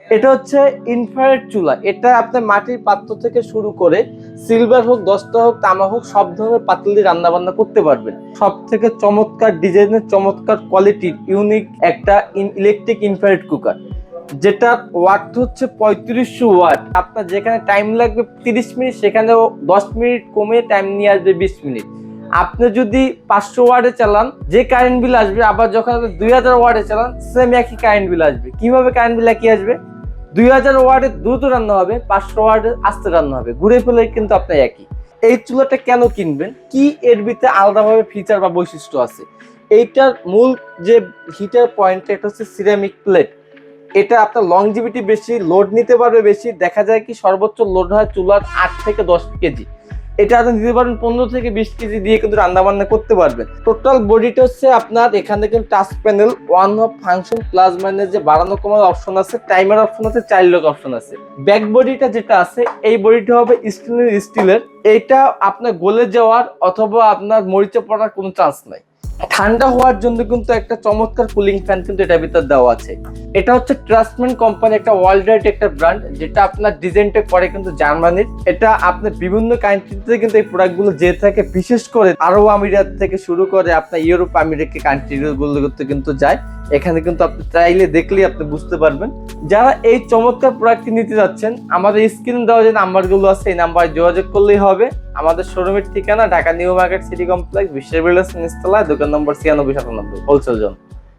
এটা হচ্ছে ইনফ্রারেড চুলা। এটা আপনার মাটির পাত্র থেকে শুরু করে সিলভার হোক, দস্তা হোক, তামা হোক, সব ধরনের পাতিল দিয়ে রান্না বান্না করতে পারবেন। সব থেকে চমৎকার ডিজাইনের, চমৎকার কোয়ালিটির ইউনিক একটা ইলেকট্রিক ইনফ্রারেড কুকার, যেটা ওয়াট হচ্ছে 3500 ওয়াট। আপনার যেখানে টাইম লাগবে 30 মিনিট, সেখানে 10 মিনিট কমে টাইম নিয়ে আসবে 20 মিনিট। আপনি যদি 500 ওয়াটে চালান, যে কারেন্ট বিল আসবে, আবার যখন আপনি 2000 ওয়াটে চালান, সেম একই কারেন্ট বিল আসবে। কিভাবে কারেন্ট বিল একই আসবে? 2000 ওয়াটে দ্রুত রান্না হবে, 500 ওয়াটে আস্তে রান্না হবে, ঘুরে ফেলে কিন্তু আপনার একই। এই চুলাটা কেন কিনবেন, কি এর ভিতরে আলাদাভাবে ফিচার বা বৈশিষ্ট্য আছে? এইটার মূল যে হিটার পয়েন্ট, এটা হচ্ছে সিরামিক প্লেট। এটা আপনার লংজিভিটি বেশি, লোড নিতে পারবে বেশি। দেখা যায় কি সর্বোচ্চ লোড হয় চুলার 8 থেকে 10 কেজি। এটা আপনি দিতে পারবেন 15 থেকে 20 কেজি দিয়ে কিন্তু রান্না বান্না করতে পারবেন। টোটাল বডিটা হচ্ছে আপনার এখানে কিন্তু touch panel, one of function, plus minus যে বাড়ানো কমার অপশন আছে, টাইমার অপশন আছে, চাইল্ড লক অপশন আছে। ব্যাক বডিটা যেটা আছে, এই বডিটা হবে স্টিলের। এইটা আপনার গলে যাওয়ার অথবা আপনার মরিচা পড়ার কোনো চান্স নাই। ঠান্ডা হওয়ার জন্য কিন্তু একটা চমৎকার কুলিং ফ্যান কিন্তু এটার ভিতর দেওয়া আছে। এটা হচ্ছে ট্রাস্টম্যান কোম্পানি, একটা ওয়ার্ল্ড ওয়াইড একটা ব্র্যান্ড, যেটা আপনার ডিজাইনটা করে কিন্তু জার্মানির। এটা আপনার বিভিন্ন কান্ট্রিতে কিন্তু এই প্রোডাক্টগুলো যে থাকে, বিশেষ করে আরব আমিরাত থেকে শুরু করে আপনার ইউরোপ আমেরিকা কান্ট্রিগুলো কিন্তু যায়। এখানে কিন্তু আপনি চাইলে দেখলেই আপনি বুঝতে পারবেন। যারা এই চমৎকার প্রোডাক্টটি নিতে যাচ্ছেন, আমাদের স্ক্রিনে দেওয়া যে নাম্বারগুলো আছে, এই নাম্বারে যোগাযোগ করলেই হবে। আমাদের শোরুমের ঠিকানা Dhaka new market city complex, বিশ্বের বিল্ডার্স নিচতলায়, দোকান নম্বর 9697, হোলসেল জোন।